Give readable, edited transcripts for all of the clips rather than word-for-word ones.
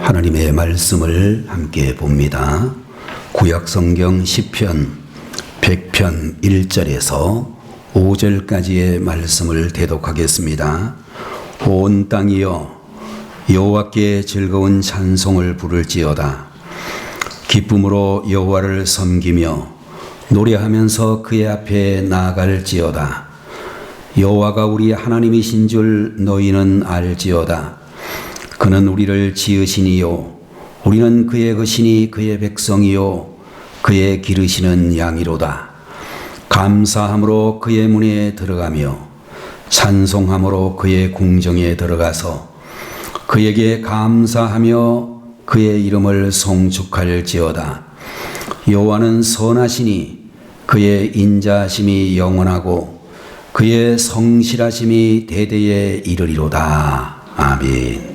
하나님의 말씀을 함께 봅니다. 구약성경 시편 100편 1절에서 5절까지의 말씀을 대독하겠습니다. 온 땅이여 여호와께 즐거운 찬송을 부를지어다. 기쁨으로 여호와를 섬기며 노래하면서 그의 앞에 나아갈지어다. 여호와가 우리 하나님이신 줄 너희는 알지어다. 그는 우리를 지으시니요 우리는 그의 것이니 그의 백성이요 그의 기르시는 양이로다. 감사함으로 그의 문에 들어가며 찬송함으로 그의 궁정에 들어가서 그에게 감사하며 그의 이름을 송축할지어다. 여호와는 선하시니 그의 인자하심이 영원하고 그의 성실하심이 대대에 이르리로다. 아멘.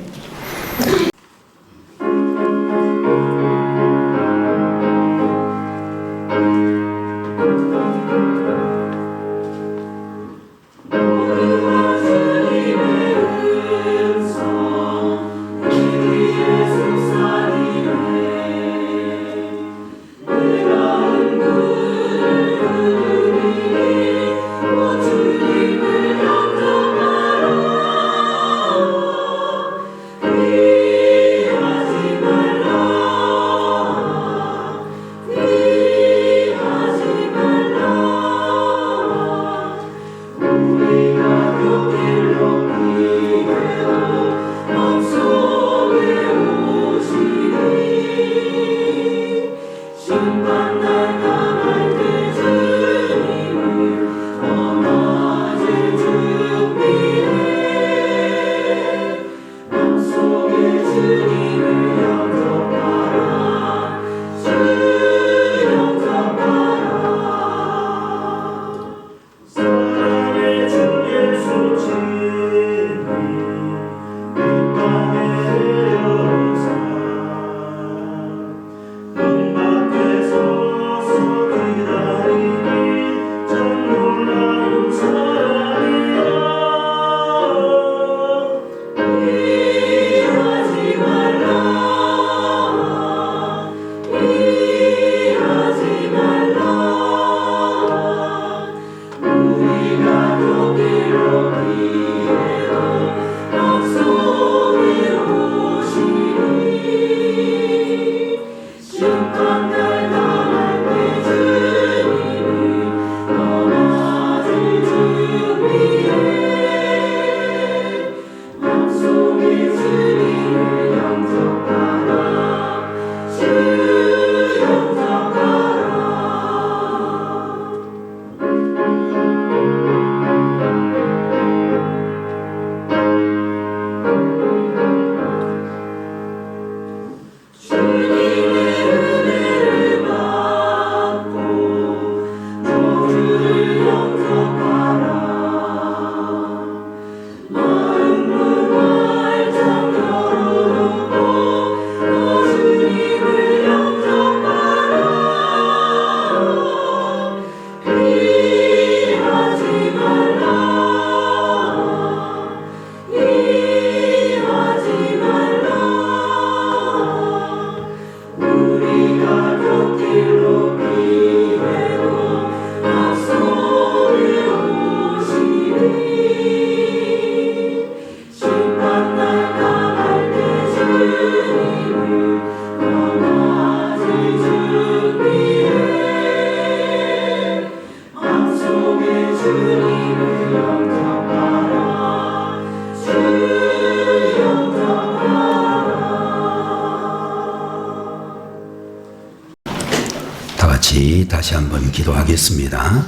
다시 한번 기도하겠습니다.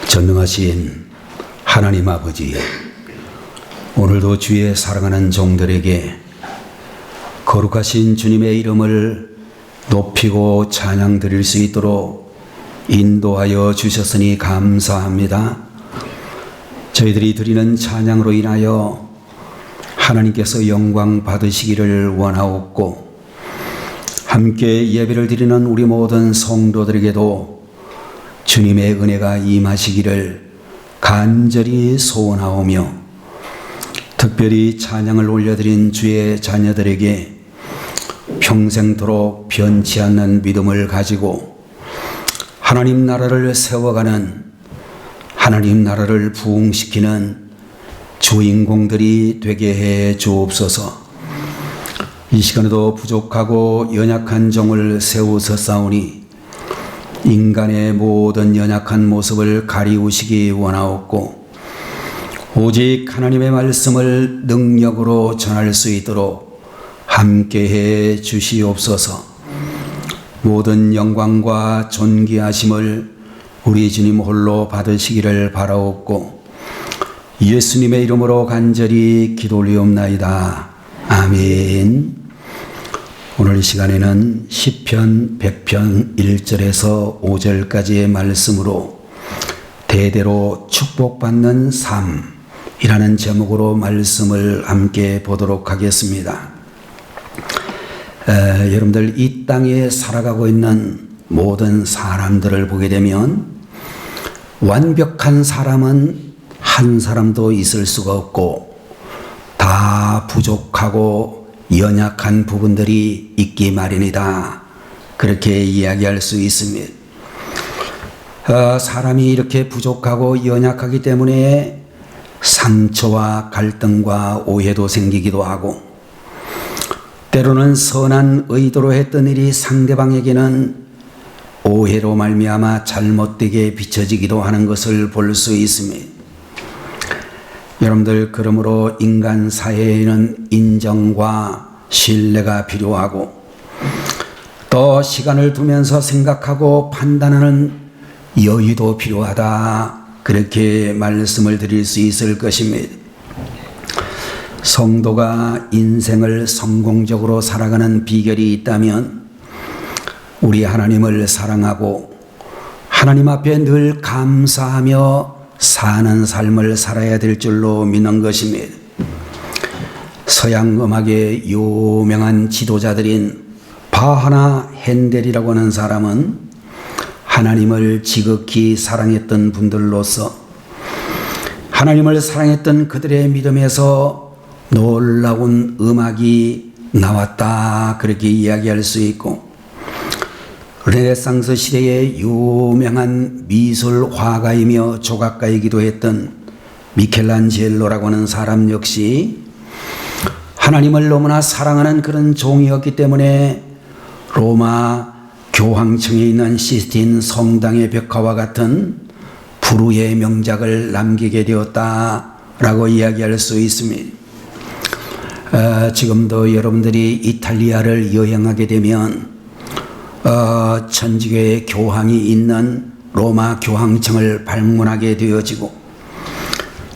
전능하신 하나님 아버지, 오늘도 주의 사랑하는 종들에게 거룩하신 주님의 이름을 높이고 찬양 드릴 수 있도록 인도하여 주셨으니 감사합니다. 저희들이 드리는 찬양으로 인하여 하나님께서 영광 받으시기를 원하옵고, 함께 예배를 드리는 우리 모든 성도들에게도 주님의 은혜가 임하시기를 간절히 소원하오며, 특별히 찬양을 올려드린 주의 자녀들에게 평생토록 변치 않는 믿음을 가지고 하나님 나라를 세워가는, 하나님 나라를 부흥시키는 주인공들이 되게 해 주옵소서. 이 시간에도 부족하고 연약한 종을 세우셨사오니 인간의 모든 연약한 모습을 가리우시기 원하옵고, 오직 하나님의 말씀을 능력으로 전할 수 있도록 함께해 주시옵소서. 모든 영광과 존귀하심을 우리 주님 홀로 받으시기를 바라옵고, 예수님의 이름으로 간절히 기도 올리옵나이다. 아멘. 오늘 이 시간에는 시편 100편 1절에서 5절까지의 말씀으로 대대로 축복받는 삶이라는 제목으로 말씀을 함께 보도록 하겠습니다. 여러분들, 이 땅에 살아가고 있는 모든 사람들을 보게 되면 완벽한 사람은 한 사람도 있을 수가 없고 다 부족하고 연약한 부분들이 있기 마련이다, 그렇게 이야기할 수 있습니다. 사람이 이렇게 부족하고 연약하기 때문에 상처와 갈등과 오해도 생기기도 하고, 때로는 선한 의도로 했던 일이 상대방에게는 오해로 말미암아 잘못되게 비춰지기도 하는 것을 볼 수 있습니다. 여러분들, 그러므로 인간 사회에는 인정과 신뢰가 필요하고, 또 시간을 두면서 생각하고 판단하는 여유도 필요하다, 그렇게 말씀을 드릴 수 있을 것입니다. 성도가 인생을 성공적으로 살아가는 비결이 있다면 우리 하나님을 사랑하고 하나님 앞에 늘 감사하며 사는 삶을 살아야 될 줄로 믿는 것입니다. 서양 음악의 유명한 지도자들인 바하나 핸델이라고 하는 사람은 하나님을 지극히 사랑했던 분들로서 하나님을 사랑했던 그들의 믿음에서 놀라운 음악이 나왔다, 그렇게 이야기할 수 있고, 르네상스 시대의 유명한 미술 화가이며 조각가이기도 했던 미켈란젤로라고 하는 사람 역시 하나님을 너무나 사랑하는 그런 종이었기 때문에 로마 교황청에 있는 시스틴 성당의 벽화와 같은 불후의 명작을 남기게 되었다라고 이야기할 수 있습니다. 지금도 여러분들이 이탈리아를 여행하게 되면 천주교의 교황이 있는 로마 교황청을 방문하게 되어지고,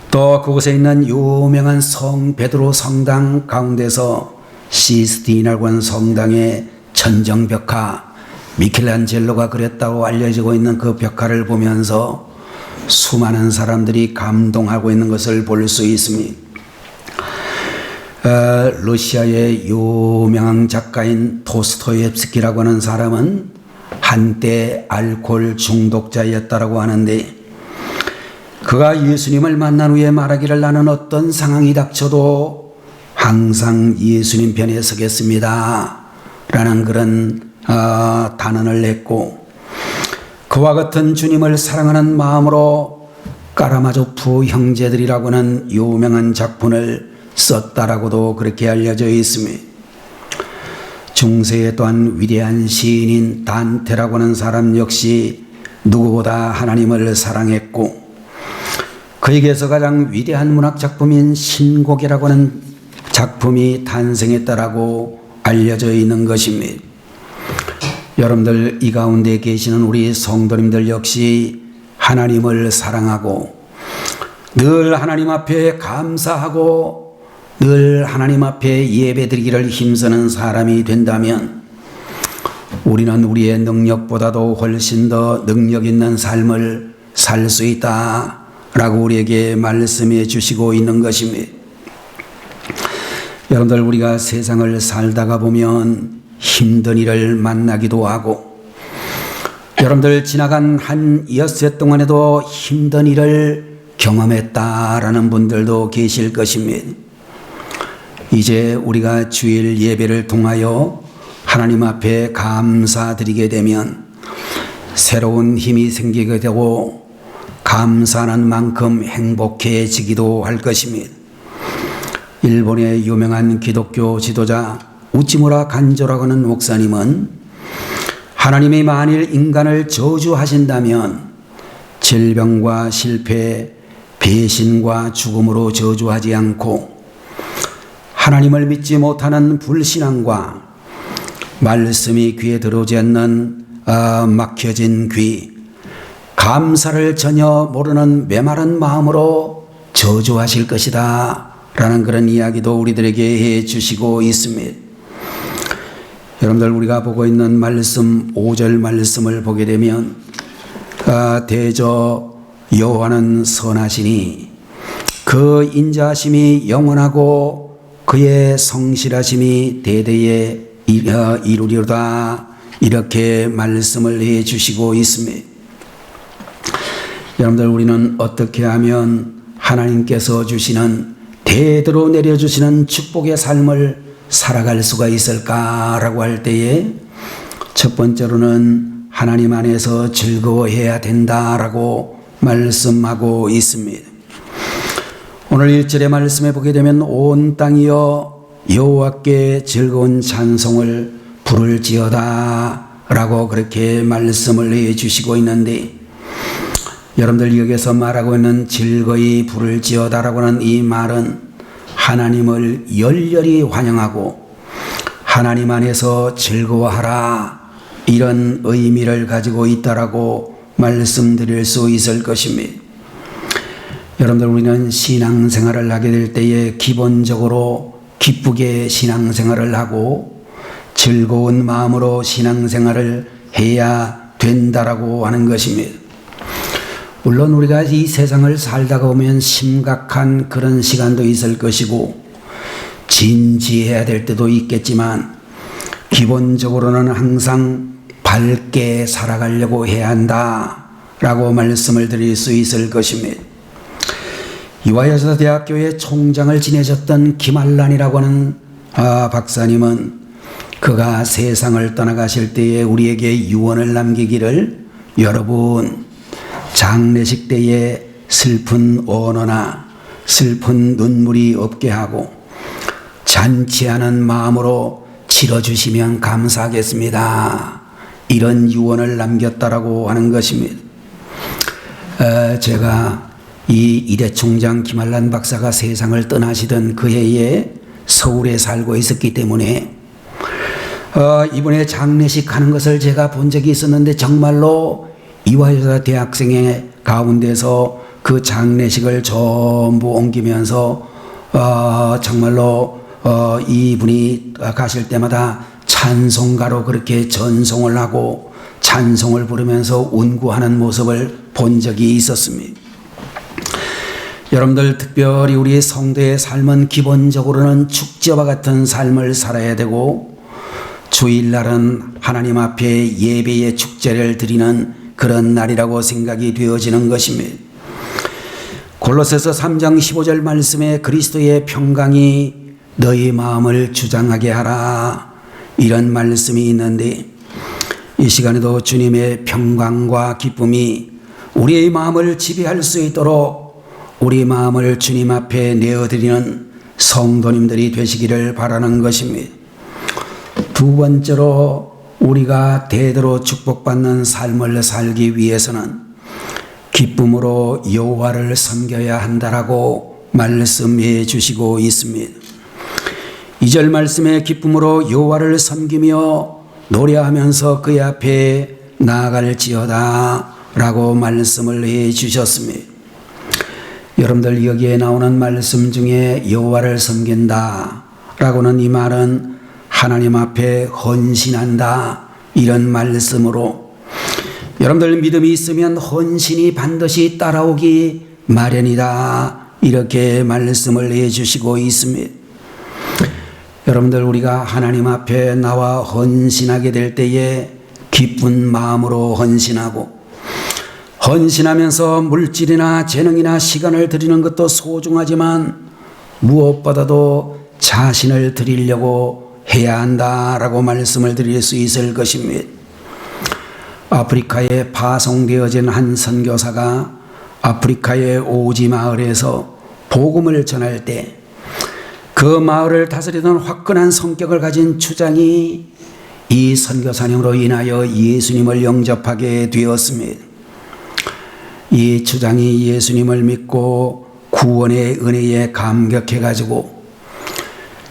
또 그곳에 있는 유명한 성 베드로 성당 가운데서 시스틴이라고 하는 성당의 천정벽화, 미켈란젤로가 그렸다고 알려지고 있는 그 벽화를 보면서 수많은 사람들이 감동하고 있는 것을 볼 수 있습니다. 러시아의 유명한 작가인 도스토옙스키라고 하는 사람은 한때 알코올 중독자였다라고 하는데, 그가 예수님을 만난 후에 말하기를, 나는 어떤 상황이 닥쳐도 항상 예수님 편에 서겠습니다 라는 그런 단언을 했고, 그와 같은 주님을 사랑하는 마음으로 까라마조프 형제들이라고 하는 유명한 작품을 썼다라고도 그렇게 알려져 있습니다. 중세에 또한 위대한 시인인 단테라고 하는 사람 역시 누구보다 하나님을 사랑했고, 그에게서 가장 위대한 문학 작품인 신곡이라고 하는 작품이 탄생했다라고 알려져 있는 것입니다. 여러분들, 이 가운데 계시는 우리 성도님들 역시 하나님을 사랑하고 늘 하나님 앞에 감사하고 늘 하나님 앞에 예배드리기를 힘쓰는 사람이 된다면 우리는 우리의 능력보다도 훨씬 더 능력 있는 삶을 살 수 있다라고 우리에게 말씀해 주시고 있는 것입니다. 여러분들, 우리가 세상을 살다가 보면 힘든 일을 만나기도 하고, 여러분들 지나간 한 엿새 동안에도 힘든 일을 경험했다라는 분들도 계실 것입니다. 이제 우리가 주일 예배를 통하여 하나님 앞에 감사드리게 되면 새로운 힘이 생기게 되고 감사하는 만큼 행복해지기도 할 것입니다. 일본의 유명한 기독교 지도자 우치무라 간조라고 하는 목사님은 하나님이 만일 인간을 저주하신다면 질병과 실패, 배신과 죽음으로 저주하지 않고 하나님을 믿지 못하는 불신앙과 말씀이 귀에 들어오지 않는 막혀진 귀, 감사를 전혀 모르는 메마른 마음으로 저주하실 것이다 라는 그런 이야기도 우리들에게 해 주시고 있습니다. 여러분들, 우리가 보고 있는 말씀 5절 말씀을 보게 되면 대저 여호와는 선하시니 그 인자하심이 영원하고 그의 성실하심이 대대에 이루리로다, 이렇게 말씀을 해 주시고 있습니다. 여러분들, 우리는 어떻게 하면 하나님께서 주시는 대대로 내려주시는 축복의 삶을 살아갈 수가 있을까라고 할 때에 첫 번째로는 하나님 안에서 즐거워해야 된다라고 말씀하고 있습니다. 오늘 1절의 말씀에 보게 되면 온 땅이여 여호와께 즐거운 찬송을 부를지어다 라고 그렇게 말씀을 해 주시고 있는데, 여러분들 여기서 말하고 있는 즐거이 부를지어다 라고 하는 이 말은 하나님을 열렬히 환영하고 하나님 안에서 즐거워하라, 이런 의미를 가지고 있다라고 말씀드릴 수 있을 것입니다. 여러분들, 우리는 신앙생활을 하게 될 때에 기본적으로 기쁘게 신앙생활을 하고 즐거운 마음으로 신앙생활을 해야 된다라고 하는 것입니다. 물론 우리가 이 세상을 살다가 보면 심각한 그런 시간도 있을 것이고 진지해야 될 때도 있겠지만 기본적으로는 항상 밝게 살아가려고 해야 한다라고 말씀을 드릴 수 있을 것입니다. 이화여자대학교의 총장을 지내셨던 김한란이라고 하는 박사님은 그가 세상을 떠나가실 때에 우리에게 유언을 남기기를, 여러분 장례식 때에 슬픈 언어나 슬픈 눈물이 없게 하고 잔치하는 마음으로 치러주시면 감사하겠습니다, 이런 유언을 남겼다라고 하는 것입니다. 제가 이 이대 총장 김한란 박사가 세상을 떠나시던 그 해에 서울에 살고 있었기 때문에 이번에 장례식 하는 것을 제가 본 적이 있었는데 정말로 이화여자 대학생의 가운데서 그 장례식을 전부 옮기면서 정말로 이분이 가실 때마다 찬송가로 그렇게 전송을 하고 찬송을 부르면서 운구하는 모습을 본 적이 있었습니다. 여러분들, 특별히 우리 성도의 삶은 기본적으로는 축제와 같은 삶을 살아야 되고 주일날은 하나님 앞에 예배의 축제를 드리는 그런 날이라고 생각이 되어지는 것입니다. 골로새서 3장 15절 말씀에 그리스도의 평강이 너희 마음을 주장하게 하라, 이런 말씀이 있는데, 이 시간에도 주님의 평강과 기쁨이 우리의 마음을 지배할 수 있도록 우리 마음을 주님 앞에 내어드리는 성도님들이 되시기를 바라는 것입니다. 두 번째로, 우리가 대대로 축복받는 삶을 살기 위해서는 기쁨으로 여호와를 섬겨야 한다라고 말씀해 주시고 있습니다. 2절 말씀에 기쁨으로 여호와를 섬기며 노래하면서 그의 앞에 나아갈지어다 라고 말씀을 해 주셨습니다. 여러분들, 여기에 나오는 말씀 중에 여호와를 섬긴다 라고는 이 말은 하나님 앞에 헌신한다, 이런 말씀으로 여러분들 믿음이 있으면 헌신이 반드시 따라오기 마련이다, 이렇게 말씀을 해 주시고 있습니다. 여러분들, 우리가 하나님 앞에 나와 헌신하게 될 때에 기쁜 마음으로 헌신하고 헌신하면서 물질이나 재능이나 시간을 드리는 것도 소중하지만 무엇보다도 자신을 드리려고 해야 한다라고 말씀을 드릴 수 있을 것입니다. 아프리카에 파송되어진 한 선교사가 아프리카의 오지 마을에서 복음을 전할 때 그 마을을 다스리던 화끈한 성격을 가진 추장이 이 선교사님으로 인하여 예수님을 영접하게 되었습니다. 이 추장이 예수님을 믿고 구원의 은혜에 감격해가지고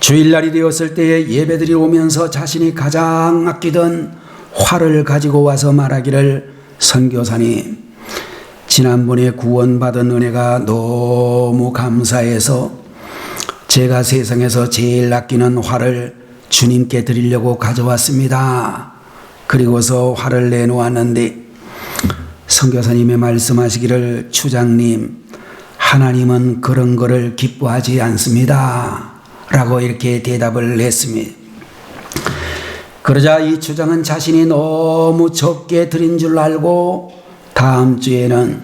주일날이 되었을 때에 예배들이 오면서 자신이 가장 아끼던 활을 가지고 와서 말하기를, 선교사님, 지난번에 구원받은 은혜가 너무 감사해서 제가 세상에서 제일 아끼는 활을 주님께 드리려고 가져왔습니다. 그리고서 활을 내놓았는데 선교사님이 말씀하시기를, 추장님, 하나님은 그런 거를 기뻐하지 않습니다 라고 이렇게 대답을 했습니다. 그러자 이 추장은 자신이 너무 적게 드린 줄 알고 다음 주에는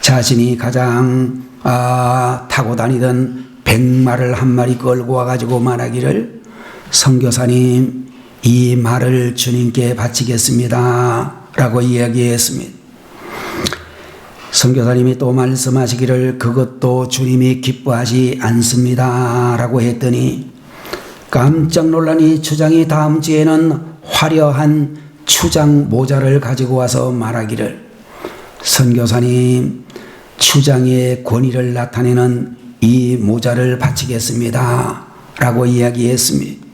자신이 가장 타고 다니던 백마를 한 마리 끌고 와가지고 말하기를, 선교사님, 이 말을 주님께 바치겠습니다 라고 이야기했습니다. 선교사님이 또 말씀하시기를, 그것도 주님이 기뻐하지 않습니다 라고 했더니 깜짝 놀란 이 추장이 다음 주에는 화려한 추장 모자를 가지고 와서 말하기를, 선교사님, 추장의 권위를 나타내는 이 모자를 바치겠습니다 라고 이야기했습니다.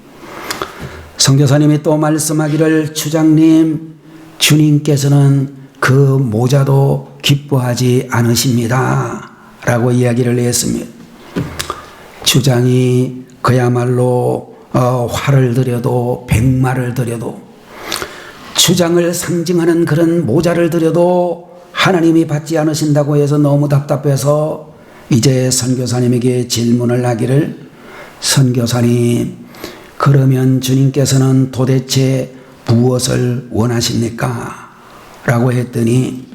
선교사님이 또 말씀하기를, 추장님, 주님께서는 그 모자도 기뻐하지 않으십니다 라고 이야기를 했습니다. 추장이 그야말로 활을 들여도 백마를 들여도 추장을 상징하는 그런 모자를 들여도 하나님이 받지 않으신다고 해서 너무 답답해서 이제 선교사님에게 질문을 하기를, 선교사님, 그러면 주님께서는 도대체 무엇을 원하십니까? 라고 했더니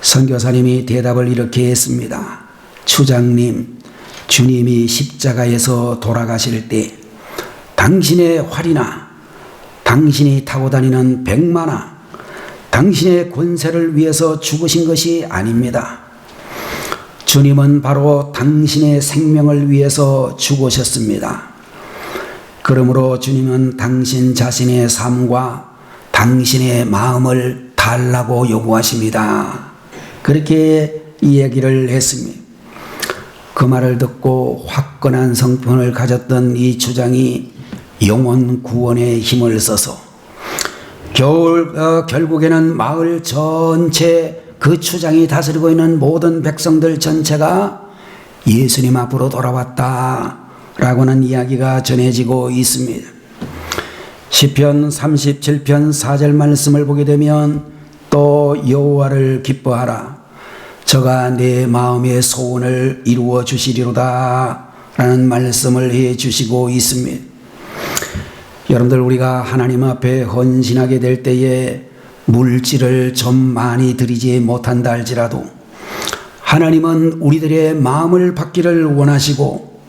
선교사님이 대답을 이렇게 했습니다. 추장님, 주님이 십자가에서 돌아가실 때 당신의 활이나 당신이 타고 다니는 백마나 당신의 권세를 위해서 죽으신 것이 아닙니다. 주님은 바로 당신의 생명을 위해서 죽으셨습니다. 그러므로 주님은 당신 자신의 삶과 당신의 마음을 달라고 요구하십니다. 그렇게 이야기를 했습니다. 그 말을 듣고 화끈한 성품을 가졌던 이 추장이 영혼 구원에 힘을 써서 결국에는 마을 전체, 그 추장이 다스리고 있는 모든 백성들 전체가 예수님 앞으로 돌아왔다라고는 이야기가 전해지고 있습니다. 시편 37편 4절 말씀을 보게 되면, 또 여호와를 기뻐하라, 저가 내 마음의 소원을 이루어 주시리로다 라는 말씀을 해 주시고 있습니다. 여러분들, 우리가 하나님 앞에 헌신하게 될 때에 물질을 좀 많이 드리지 못한다 할지라도 하나님은 우리들의 마음을 받기를 원하시고,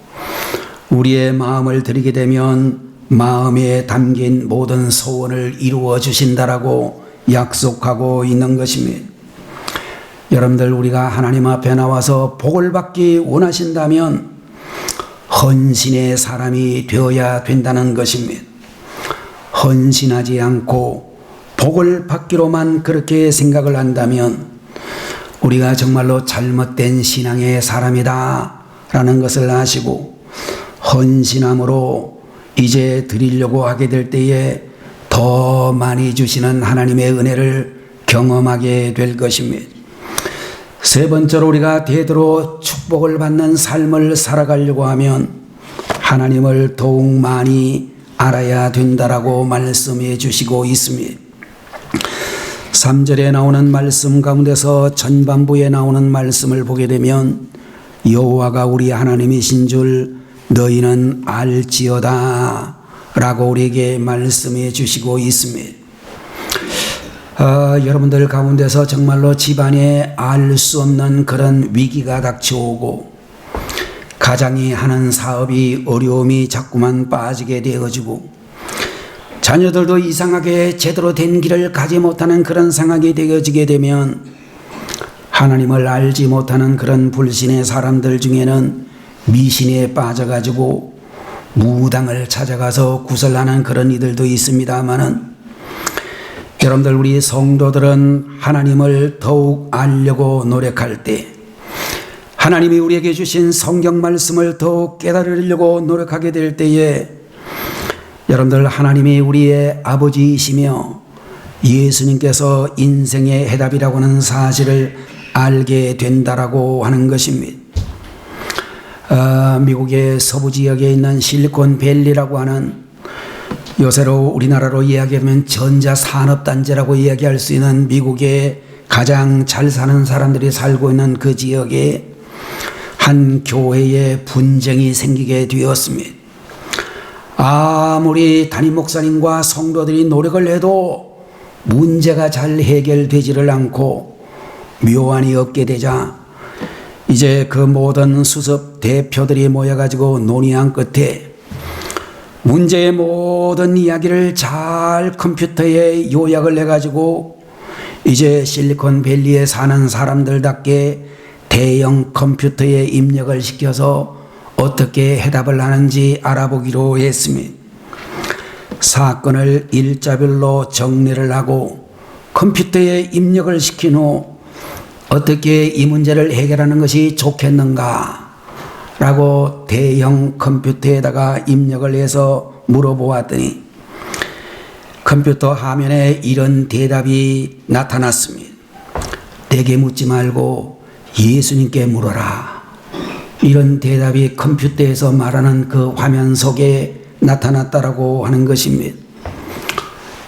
우리의 마음을 드리게 되면 마음에 담긴 모든 소원을 이루어 주신다라고 약속하고 있는 것입니다. 여러분들, 우리가 하나님 앞에 나와서 복을 받기 원하신다면 헌신의 사람이 되어야 된다는 것입니다. 헌신하지 않고 복을 받기로만 그렇게 생각을 한다면 우리가 정말로 잘못된 신앙의 사람이다 라는 것을 아시고, 헌신함으로 이제 드리려고 하게 될 때에 더 많이 주시는 하나님의 은혜를 경험하게 될 것입니다. 세 번째로, 우리가 대대로 축복을 받는 삶을 살아가려고 하면 하나님을 더욱 많이 알아야 된다라고 말씀해 주시고 있습니다. 3절에 나오는 말씀 가운데서 전반부에 나오는 말씀을 보게 되면, 여호와가 우리 하나님이신 줄 너희는 알지어다 라고 우리에게 말씀해 주시고 있습니다. 여러분들 가운데서 정말로 집안에 알 수 없는 그런 위기가 닥쳐오고 가장이 하는 사업이 어려움이 자꾸만 빠지게 되어지고 자녀들도 이상하게 제대로 된 길을 가지 못하는 그런 상황이 되어지게 되면 하나님을 알지 못하는 그런 불신의 사람들 중에는 미신에 빠져가지고 무당을 찾아가서 구설하는 그런 이들도 있습니다마는, 여러분들 우리 성도들은 하나님을 더욱 알려고 노력할 때, 하나님이 우리에게 주신 성경 말씀을 더욱 깨달으려고 노력하게 될 때에, 여러분들 하나님이 우리의 아버지이시며 예수님께서 인생의 해답이라고 하는 사실을 알게 된다라고 하는 것입니다. 미국의 서부 지역에 있는 실리콘밸리라고 하는, 요새로 우리나라로 이야기하면 전자산업단지라고 이야기할 수 있는 미국의 가장 잘 사는 사람들이 살고 있는 그 지역에 한 교회에 분쟁이 생기게 되었습니다. 아무리 담임 목사님과 성도들이 노력을 해도 문제가 잘 해결되지를 않고 묘안이 없게 되자 이제 그 모든 수습 대표들이 모여가지고 논의한 끝에 문제의 모든 이야기를 잘 컴퓨터에 요약을 해가지고 이제 실리콘밸리에 사는 사람들답게 대형 컴퓨터에 입력을 시켜서 어떻게 해답을 하는지 알아보기로 했습니다. 사건을 일자별로 정리를 하고 컴퓨터에 입력을 시킨 후 어떻게 이 문제를 해결하는 것이 좋겠는가 라고 대형 컴퓨터에다가 입력을 해서 물어보았더니 컴퓨터 화면에 이런 대답이 나타났습니다. 내게 묻지 말고 예수님께 물어라. 이런 대답이 컴퓨터에서 말하는 그 화면 속에 나타났다라고 하는 것입니다.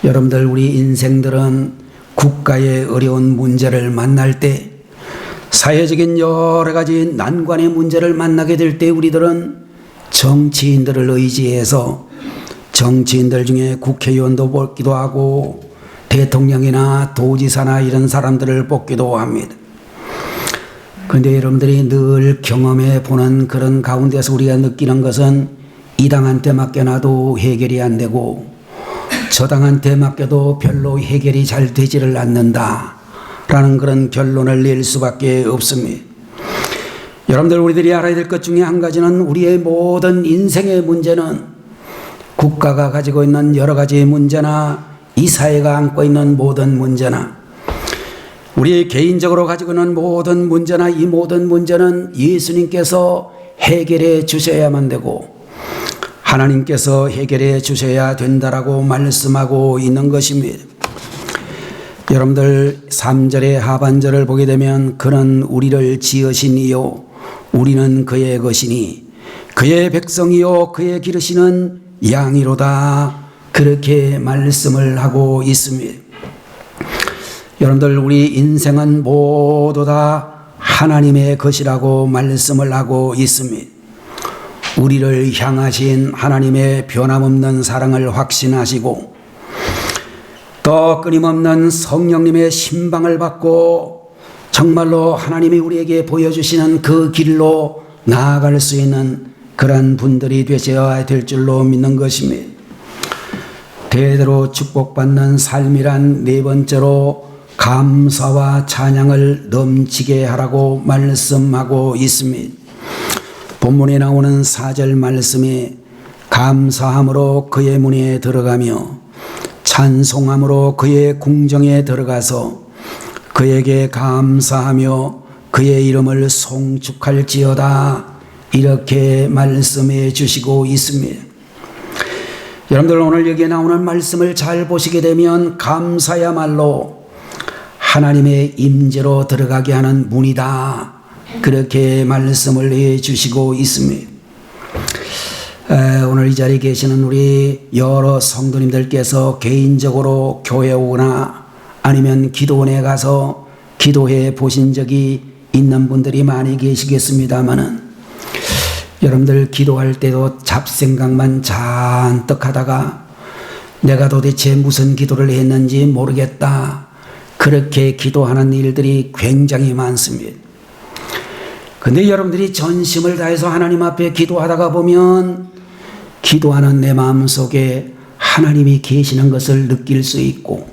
여러분들 우리 인생들은 국가의 어려운 문제를 만날 때, 사회적인 여러 가지 난관의 문제를 만나게 될 때 우리들은 정치인들을 의지해서 정치인들 중에 국회의원도 뽑기도 하고 대통령이나 도지사나 이런 사람들을 뽑기도 합니다. 그런데 여러분들이 늘 경험해 보는 그런 가운데서 우리가 느끼는 것은 이 당한테 맡겨놔도 해결이 안 되고 저 당한테 맡겨도 별로 해결이 잘 되지를 않는다 라는 그런 결론을 낼 수밖에 없습니다. 여러분들 우리들이 알아야 될 것 중에 한 가지는 우리의 모든 인생의 문제는 국가가 가지고 있는 여러 가지 문제나 이 사회가 안고 있는 모든 문제나 우리 개인적으로 가지고 있는 모든 문제나 이 모든 문제는 예수님께서 해결해 주셔야만 되고 하나님께서 해결해 주셔야 된다라고 말씀하고 있는 것입니다. 여러분들 3절의 하반절을 보게 되면 그는 우리를 지으시니요 우리는 그의 것이니 그의 백성이요 그의 기르시는 양이로다 그렇게 말씀을 하고 있습니다. 여러분들 우리 인생은 모두 다 하나님의 것이라고 말씀을 하고 있습니다. 우리를 향하신 하나님의 변함없는 사랑을 확신하시고 또 끊임없는 성령님의 신방을 받고 정말로 하나님이 우리에게 보여주시는 그 길로 나아갈 수 있는 그런 분들이 되셔야 될 줄로 믿는 것입니다. 대대로 축복받는 삶이란 네 번째로 감사와 찬양을 넘치게 하라고 말씀하고 있습니다. 본문에 나오는 4절 말씀에 감사함으로 그의 문에 들어가며 찬송함으로 그의 궁정에 들어가서 그에게 감사하며 그의 이름을 송축할지어다 이렇게 말씀해 주시고 있습니다. 여러분들 오늘 여기에 나오는 말씀을 잘 보시게 되면 감사야말로 하나님의 임재로 들어가게 하는 문이다 그렇게 말씀을 해 주시고 있습니다. 오늘 이 자리에 계시는 우리 여러 성도님들께서 개인적으로 교회 오거나 아니면 기도원에 가서 기도해 보신 적이 있는 분들이 많이 계시겠습니다만은 여러분들 기도할 때도 잡생각만 잔뜩 하다가 내가 도대체 무슨 기도를 했는지 모르겠다 그렇게 기도하는 일들이 굉장히 많습니다. 근데 여러분들이 전심을 다해서 하나님 앞에 기도하다가 보면 기도하는 내 마음속에 하나님이 계시는 것을 느낄 수 있고,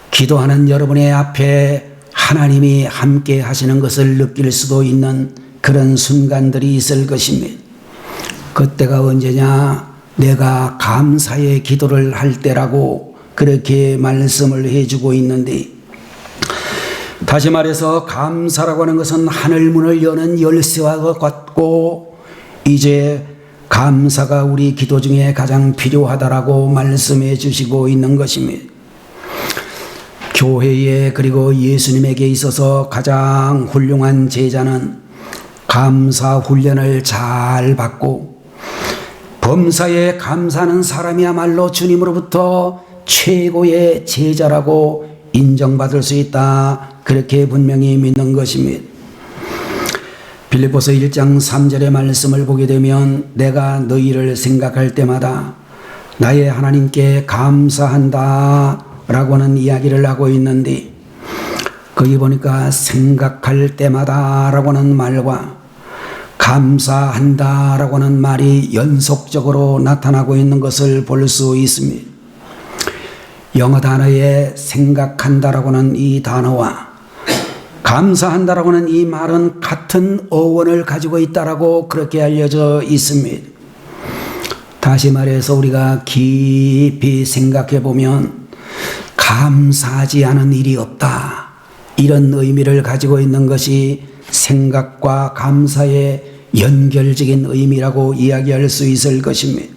기도하는 여러분의 앞에 하나님이 함께 하시는 것을 느낄 수도 있는 그런 순간들이 있을 것입니다. 그때가 언제냐? 내가 감사의 기도를 할 때라고 그렇게 말씀을 해주고 있는데, 다시 말해서 감사라고 하는 것은 하늘문을 여는 열쇠와 같고, 이제 감사가 우리 기도 중에 가장 필요하다라고 말씀해 주시고 있는 것입니다. 교회에 그리고 예수님에게 있어서 가장 훌륭한 제자는 감사 훈련을 잘 받고, 범사에 감사하는 사람이야말로 주님으로부터 최고의 제자라고 인정받을 수 있다, 그렇게 분명히 믿는 것입니다. 빌립보서 1장 3절의 말씀을 보게 되면 내가 너희를 생각할 때마다 나의 하나님께 감사한다 라고 하는 이야기를 하고 있는데, 거기 보니까 생각할 때마다 라고 하는 말과 감사한다 라고 하는 말이 연속적으로 나타나고 있는 것을 볼 수 있습니다. 영어 단어에 생각한다라고 하는 이 단어와 감사한다라고 하는 이 말은 같은 어원을 가지고 있다라고 그렇게 알려져 있습니다. 다시 말해서 우리가 깊이 생각해 보면 감사하지 않은 일이 없다, 이런 의미를 가지고 있는 것이 생각과 감사의 연결적인 의미라고 이야기할 수 있을 것입니다.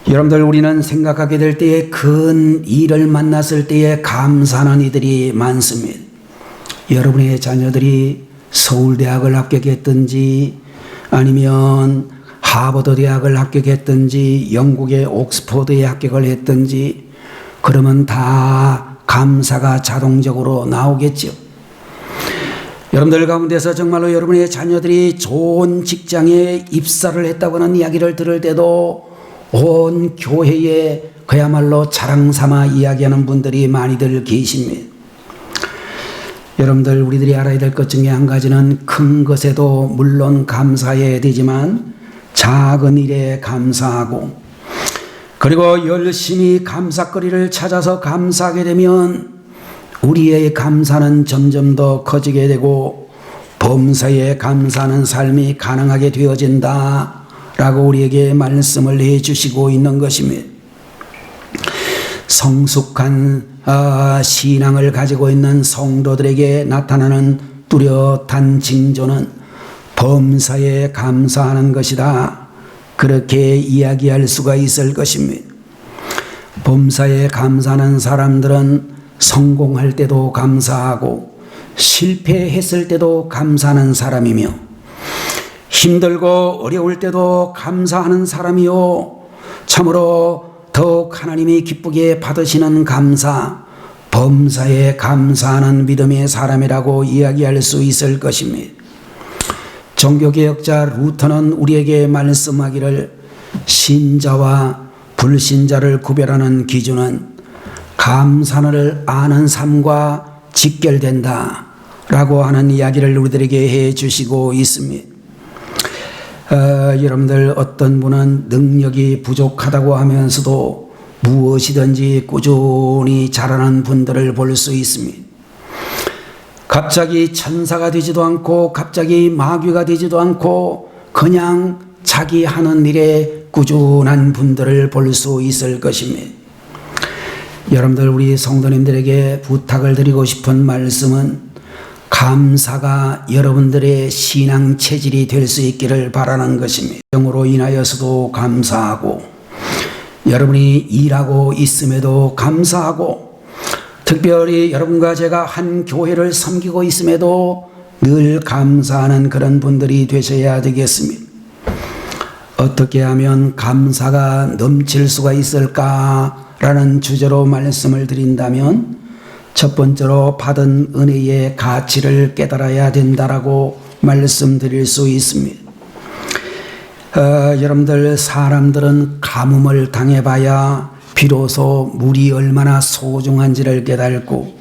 여러분들, 우리는 생각하게 될 때에 큰 일을 만났을 때에 감사하는 이들이 많습니다. 여러분의 자녀들이 서울대학을 합격했든지 아니면 하버드 대학을 합격했든지 영국의 옥스퍼드에 합격을 했든지 그러면 다 감사가 자동적으로 나오겠죠. 여러분들 가운데서 정말로 여러분의 자녀들이 좋은 직장에 입사를 했다고 하는 이야기를 들을 때도 온 교회에 그야말로 자랑 삼아 이야기하는 분들이 많이들 계십니다. 여러분들, 우리들이 알아야 될 것 중에 한 가지는 큰 것에도 물론 감사해야 되지만 작은 일에 감사하고, 그리고 열심히 감사거리를 찾아서 감사하게 되면 우리의 감사는 점점 더 커지게 되고 범사에 감사하는 삶이 가능하게 되어진다 라고 우리에게 말씀을 해 주시고 있는 것입니다. 성숙한 신앙을 가지고 있는 성도들에게 나타나는 뚜렷한 징조는 범사에 감사하는 것이다, 그렇게 이야기할 수가 있을 것입니다. 범사에 감사하는 사람들은 성공할 때도 감사하고 실패했을 때도 감사하는 사람이며, 힘들고 어려울 때도 감사하는 사람이요, 참으로 더욱 하나님이 기쁘게 받으시는 감사, 범사에 감사하는 믿음의 사람이라고 이야기할 수 있을 것입니다. 종교개혁자 루터는 우리에게 말씀하기를 신자와 불신자를 구별하는 기준은 감사를 아는 삶과 직결된다 라고 하는 이야기를 우리들에게 해 주시고 있습니다. 여러분들, 어떤 분은 능력이 부족하다고 하면서도 무엇이든지 꾸준히 잘하는 분들을 볼 수 있습니다. 갑자기 천사가 되지도 않고 갑자기 마귀가 되지도 않고 그냥 자기 하는 일에 꾸준한 분들을 볼 수 있을 것입니다. 여러분들, 우리 성도님들에게 부탁을 드리고 싶은 말씀은 감사가 여러분들의 신앙 체질이 될 수 있기를 바라는 것입니다. 영으로 인하여서도 감사하고, 여러분이 일하고 있음에도 감사하고, 특별히 여러분과 제가 한 교회를 섬기고 있음에도 늘 감사하는 그런 분들이 되셔야 되겠습니다. 어떻게 하면 감사가 넘칠 수가 있을까라는 주제로 말씀을 드린다면, 첫 번째로 받은 은혜의 가치를 깨달아야 된다라고 말씀드릴 수 있습니다. 여러분들, 사람들은 가뭄을 당해봐야 비로소 물이 얼마나 소중한지를 깨닫고,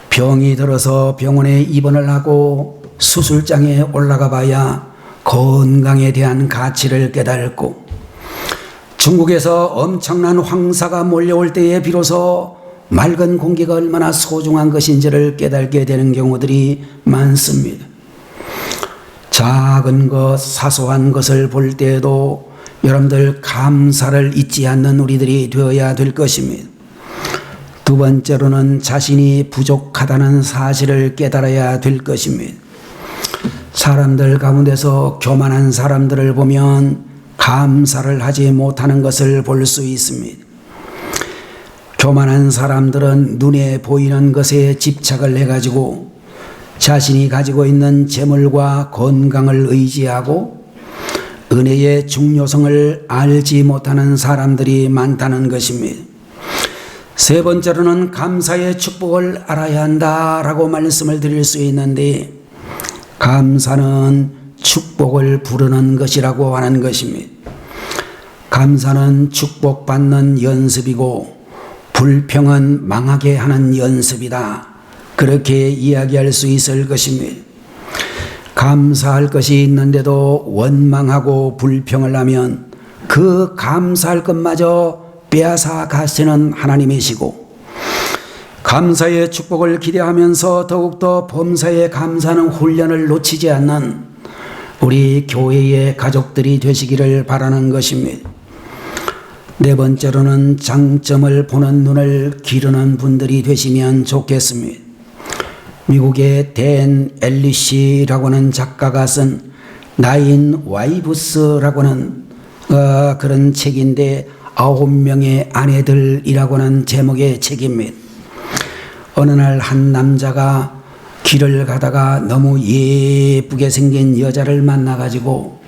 병이 들어서 병원에 입원을 하고 수술장에 올라가 봐야 건강에 대한 가치를 깨닫고, 중국에서 엄청난 황사가 몰려올 때에 비로소 맑은 공기가 얼마나 소중한 것인지를 깨닫게 되는 경우들이 많습니다. 작은 것, 사소한 것을 볼 때에도 여러분들 감사를 잊지 않는 우리들이 되어야 될 것입니다. 두 번째로는 자신이 부족하다는 사실을 깨달아야 될 것입니다. 사람들 가운데서 교만한 사람들을 보면 감사를 하지 못하는 것을 볼 수 있습니다. 교만한 사람들은 눈에 보이는 것에 집착을 해가지고 자신이 가지고 있는 재물과 건강을 의지하고 은혜의 중요성을 알지 못하는 사람들이 많다는 것입니다. 세 번째로는 감사의 축복을 알아야 한다라고 말씀을 드릴 수 있는데, 감사는 축복을 부르는 것이라고 하는 것입니다. 감사는 축복받는 연습이고 불평은 망하게 하는 연습이다, 그렇게 이야기할 수 있을 것입니다. 감사할 것이 있는데도 원망하고 불평을 하면 그 감사할 것마저 빼앗아 가시는 하나님이시고, 감사의 축복을 기대하면서 더욱더 범사에 감사하는 훈련을 놓치지 않는 우리 교회의 가족들이 되시기를 바라는 것입니다. 네 번째로는 장점을 보는 눈을 기르는 분들이 되시면 좋겠습니다. 미국의 댄 엘리시라고 하는 작가가 쓴 나인 와이브스라고 하는 그런 책인데, 9명의 아내들이라고 하는 제목의 책입니다. 어느 날 한 남자가 길을 가다가 너무 예쁘게 생긴 여자를 만나가지고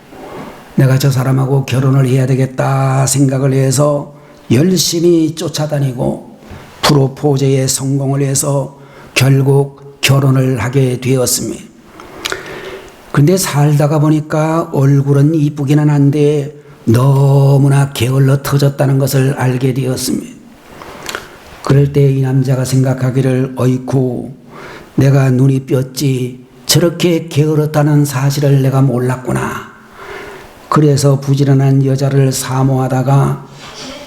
내가 저 사람하고 결혼을 해야 되겠다 생각을 해서 열심히 쫓아다니고 프로포즈에 성공을 해서 결국 결혼을 하게 되었습니다. 근데 살다가 보니까 얼굴은 이쁘기는 한데 너무나 게을러 터졌다는 것을 알게 되었습니다. 그럴 때 이 남자가 생각하기를, 어이쿠, 내가 눈이 뼈지 저렇게 게을렀다는 사실을 내가 몰랐구나. 그래서 부지런한 여자를 사모하다가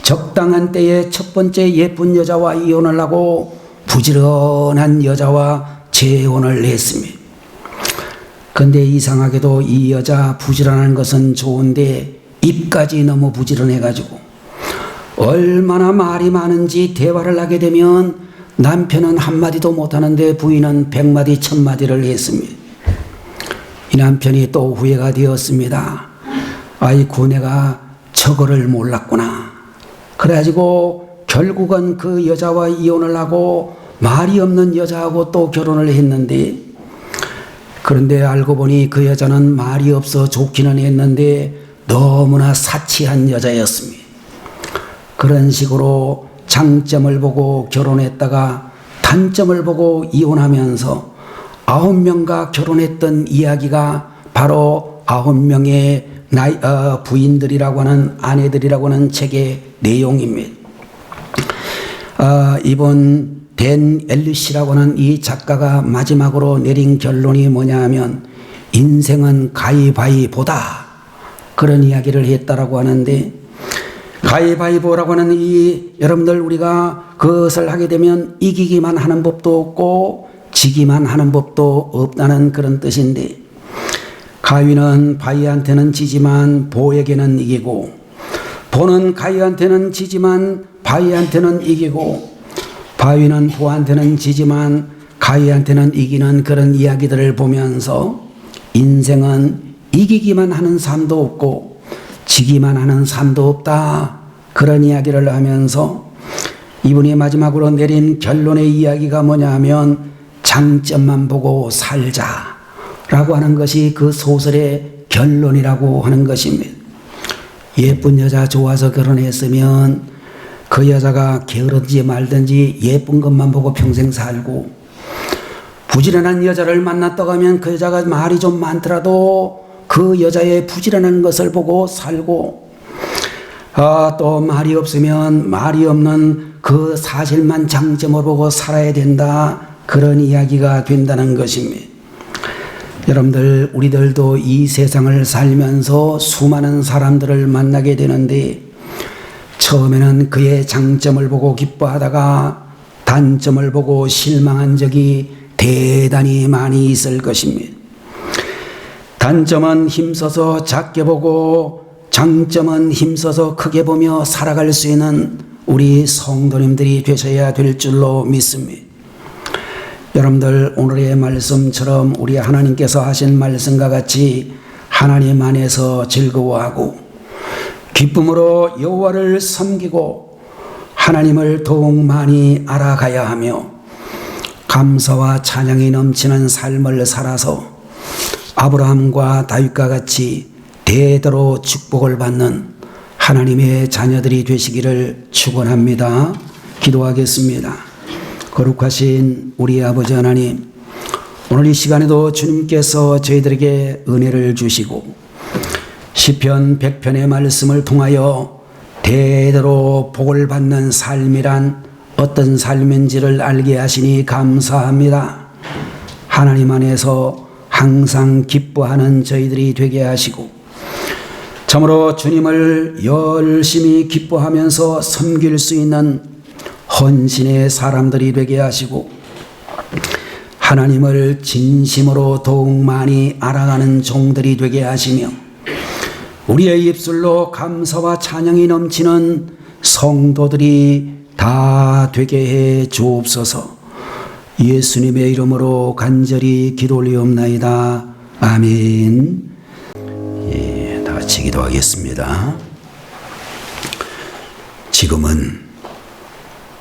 적당한 때에 첫 번째 예쁜 여자와 이혼을 하고 부지런한 여자와 재혼을 했습니다. 근데 이상하게도 이 여자 부지런한 것은 좋은데 입까지 너무 부지런해가지고 얼마나 말이 많은지 대화를 하게 되면 남편은 한마디도 못하는데 부인은 100마디 1000마디를 했습니다. 이 남편이 또 후회가 되었습니다. 아이고, 내가 저거를 몰랐구나. 그래가지고 결국은 그 여자와 이혼을 하고 말이 없는 여자하고 또 결혼을 했는데, 그런데 알고 보니 그 여자는 말이 없어 좋기는 했는데 너무나 사치한 여자였습니다. 그런 식으로 장점을 보고 결혼했다가 단점을 보고 이혼하면서 9명과 결혼했던 이야기가 바로 9명의 부인들이라고 하는, 아내들이라고 하는 책의 내용입니다. 이번 댄 엘리시라고 하는 이 작가가 마지막으로 내린 결론이 뭐냐 하면 인생은 가위바위보다, 그런 이야기를 했다라고 하는데, 가위바위보라고 하는 이 여러분들 우리가 그것을 하게 되면 이기기만 하는 법도 없고 지기만 하는 법도 없다는 그런 뜻인데, 가위는 바위한테는 지지만 보에게는 이기고, 보는 가위한테는 지지만 바위한테는 이기고, 바위는 보한테는 지지만 가위한테는 이기는 그런 이야기들을 보면서 인생은 이기기만 하는 삶도 없고 지기만 하는 삶도 없다, 그런 이야기를 하면서 이분이 마지막으로 내린 결론의 이야기가 뭐냐 하면 장점만 보고 살자라고 하는 것이 그 소설의 결론이라고 하는 것입니다. 예쁜 여자 좋아서 결혼했으면 그 여자가 게으르든지 말든지 예쁜 것만 보고 평생 살고, 부지런한 여자를 만났다고 하면 그 여자가 말이 좀 많더라도 그 여자의 부지런한 것을 보고 살고, 또 말이 없으면 말이 없는 그 사실만 장점을 보고 살아야 된다, 그런 이야기가 된다는 것입니다. 여러분들, 우리들도 이 세상을 살면서 수많은 사람들을 만나게 되는데 처음에는 그의 장점을 보고 기뻐하다가 단점을 보고 실망한 적이 대단히 많이 있을 것입니다. 단점은 힘써서 작게 보고 장점은 힘써서 크게 보며 살아갈 수 있는 우리 성도님들이 되셔야 될 줄로 믿습니다. 여러분들, 오늘의 말씀처럼 우리 하나님께서 하신 말씀과 같이 하나님 안에서 즐거워하고 기쁨으로 여호와를 섬기고 하나님을 더욱 많이 알아가야 하며 감사와 찬양이 넘치는 삶을 살아서 아브라함과 다윗과 같이 대대로 축복을 받는 하나님의 자녀들이 되시기를 축원합니다. 기도하겠습니다. 거룩하신 우리 아버지 하나님, 오늘 이 시간에도 주님께서 저희들에게 은혜를 주시고 시편 100편의 말씀을 통하여 대대로 복을 받는 삶이란 어떤 삶인지를 알게 하시니 감사합니다. 하나님 안에서 항상 기뻐하는 저희들이 되게 하시고 참으로 주님을 열심히 기뻐하면서 섬길 수 있는 헌신의 사람들이 되게 하시고 하나님을 진심으로 더욱 많이 알아가는 종들이 되게 하시며 우리의 입술로 감사와 찬양이 넘치는 성도들이 다 되게 해 주옵소서. 예수님의 이름으로 간절히 기도 올리옵나이다. 아멘. 다 같이 기도하겠습니다. 지금은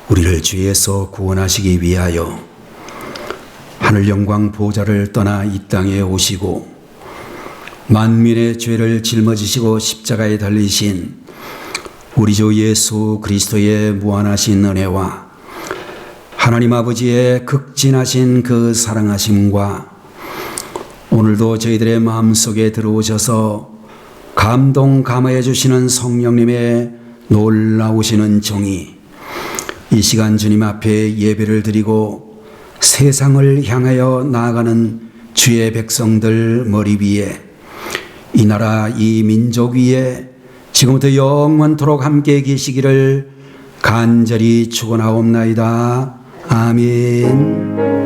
우리를 죄에서 구원하시기 위하여 하늘 영광 보좌를 떠나 이 땅에 오시고 만민의 죄를 짊어지시고 십자가에 달리신 우리 주 예수 그리스도의 무한하신 은혜와 하나님 아버지의 극진하신 그 사랑하심과 오늘도 저희들의 마음속에 들어오셔서 감동 감화해 주시는 성령님의 놀라우시는 정의, 이 시간 주님 앞에 예배를 드리고 세상을 향하여 나아가는 주의 백성들 머리 위에, 이 나라 이 민족 위에 지금부터 영원토록 함께 계시기를 간절히 축원하옵나이다. 아멘.